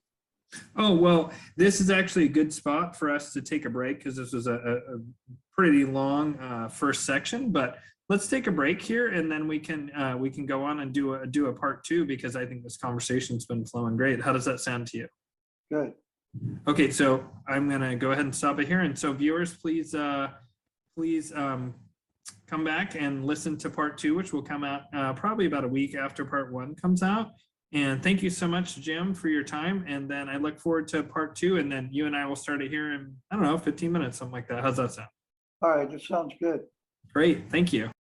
Oh, well, this is actually a good spot for us to take a break, because this was a pretty long first section, but let's take a break here, and then we can go on and do a part two, because I think this conversation's been flowing great. How does that sound to you? Good. Okay, so I'm gonna go ahead and stop it here. And so viewers, please come back and listen to part two, which will come out probably about a week after part one comes out. And thank you so much, Jim, for your time. And then I look forward to part 2. And then you and I will start it here in, I don't know, 15 minutes, something like that. How's that sound? All right, that sounds good. Great. Thank you.